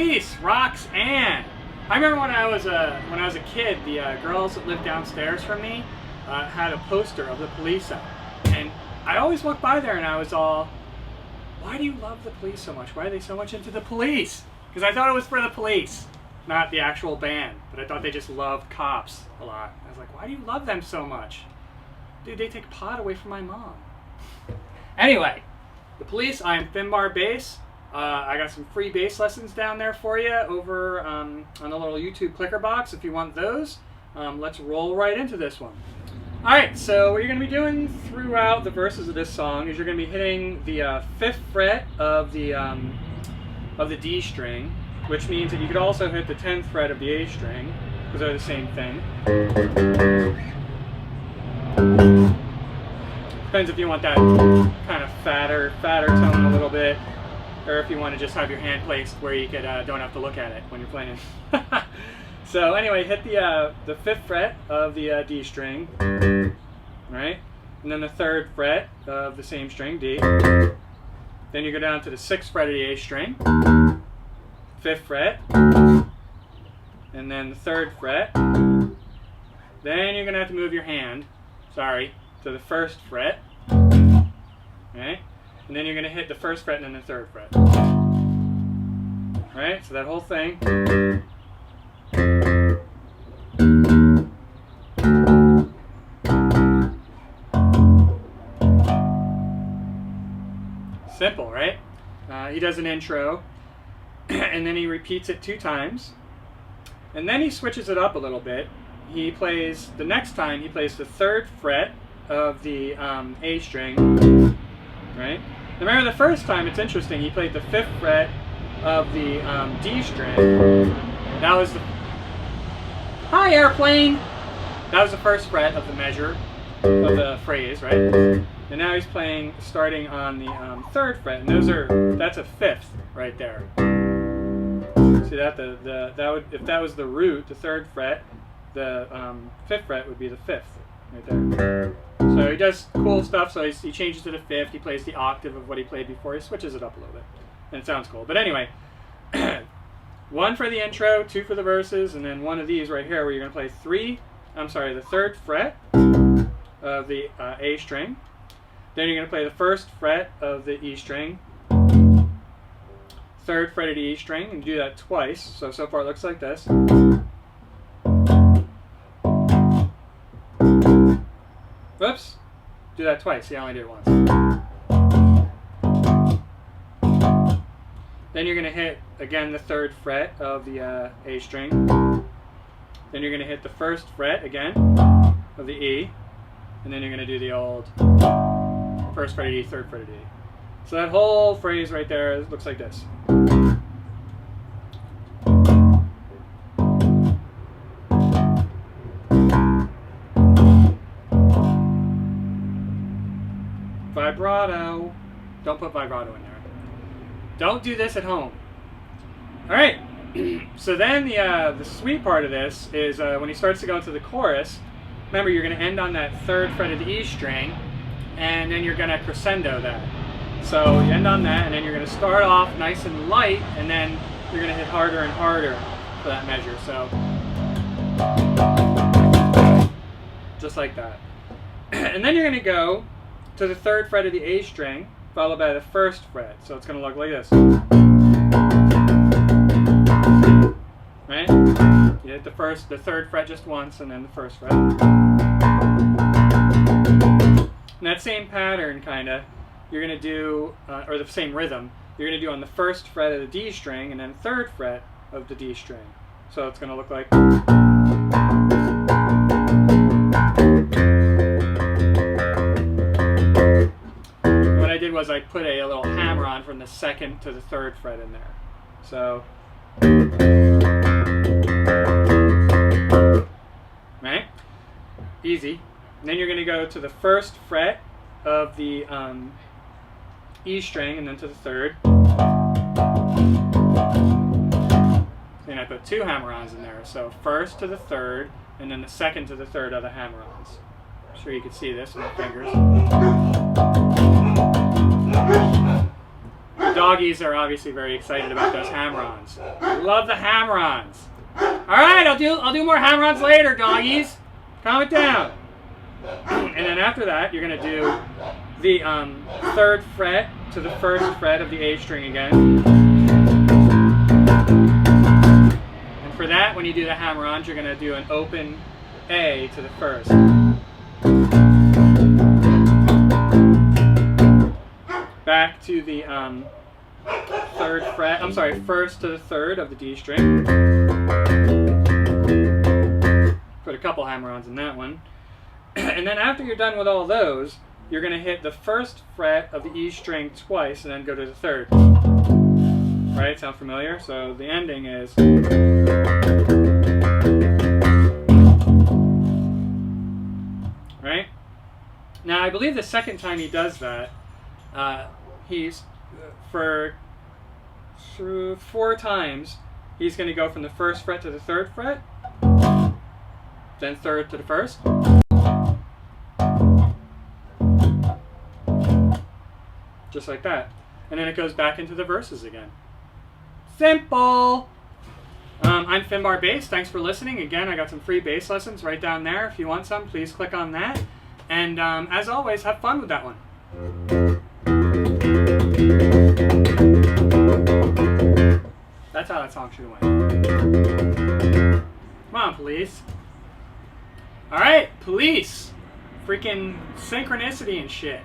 police, Roxanne. I remember when I was a kid, the girls that lived downstairs from me had a poster of the police out, and I always walked by there and I was all, why do you love the police so much? Why are they so much into the police? Because I thought it was for the police, not the actual band, but I thought they just loved cops a lot. I was like, why do you love them so much? Dude, they take pot away from my mom. Anyway, the police, I'm Finbar Bass. I got some free bass lessons down there for you over on the little YouTube clicker box if you want those. Let's roll right into this one. Alright, so what you're going to be doing throughout the verses of this song is you're going to be hitting the 5th fret of the D string, which means that you could also hit the 10th fret of the A string, because they're the same thing. Depends if you want that kind of fatter tone a little bit, or if you want to just have your hand placed where you could don't have to look at it when you're playing. So anyway, hit the 5th fret of the D string, right? And then the 3rd fret of the same string, D. Then you go down to the 6th fret of the A string, 5th fret, and then the 3rd fret. Then you're going to have to move your hand, to the 1st fret, right? And then you're going to hit the 1st fret and then the 3rd fret. Right? So that whole thing. Simple, right? He does an intro, and then he repeats it 2 times, and then he switches it up a little bit. He plays, the next time, he plays the 3rd fret of the A string, right? Remember the first time, it's interesting, he played the 5th fret of the D string. That was the... Hi, airplane! That was the 1st fret of the measure of the phrase, right? And now he's playing, starting on the 3rd fret, and that's a 5th right there. See that? That would, if that was the root, the 3rd fret, the 5th fret would be the 5th right there. So he does cool stuff. So he changes to the 5th. He plays the octave of what he played before. He switches it up a little bit, and it sounds cool. But anyway, 1 for the intro, 2 for the verses, and then 1 of these right here where you're going to play the 3rd fret of the A string. Then you're going to play the 1st fret of the E string, 3rd fret of the E string, and do that twice. So far it looks like this. Whoops. Do that twice. See, I only did it once. Then you're going to hit, again, the 3rd fret of the A string. Then you're going to hit the 1st fret, again, of the E. And then you're going to do the old 1st fret of D, 3rd fret of D. So that whole phrase right there looks like this. Vibrato. Don't put vibrato in there. Don't do this at home. Alright, so then the sweet part of this is when he starts to go into the chorus, remember you're going to end on that 3rd fret of the E string, and then you're going to crescendo that. So you end on that, and then you're going to start off nice and light, and then you're going to hit harder and harder for that measure. So just like that. And then you're going to go to the 3rd fret of the A string, followed by the 1st fret. So it's going to look like this. Right? You hit the 3rd fret just once, and then the 1st fret. And that same pattern, kind of, you're going to do, or the same rhythm, you're going to do on the 1st fret of the D string, and then 3rd fret of the D string. So it's going to look like... What I did was I put a little hammer on from the 2nd to the 3rd fret in there. So... Right? Easy. And then you're going to go to the 1st fret of the E string, and then to the 3rd. And I put 2 hammer-ons in there. So 1st to the 3rd, and then the 2nd to the 3rd are the hammer-ons. I'm sure you can see this with my fingers. doggies are obviously very excited about those hammer-ons. Love the hammer-ons. All right, I'll do more hammer-ons later, doggies. Calm it down. And then after that, you're gonna do the 3rd fret to the 1st fret of the A string again. And for that, when you do the hammer-ons, you're gonna do an open A to the 1st. Back to the 3rd fret. I'm sorry, 1st to the 3rd of the D string. Put a couple hammer-ons in that one. And then after you're done with all those, you're going to hit the 1st fret of the E string twice and then go to the 3rd. Right? Sound familiar? So the ending is... Right? Now I believe the second time he does that, he's, for 4 times, he's going to go from the 1st fret to the 3rd fret, then 3rd to the 1st. Just like that. And then it goes back into the verses again. Simple! I'm Finbar Bass. Thanks for listening. Again, I got some free bass lessons right down there. If you want some, please click on that. And as always, have fun with that one. That's how that song should have went. Come on, police. Alright, police. Freaking synchronicity and shit.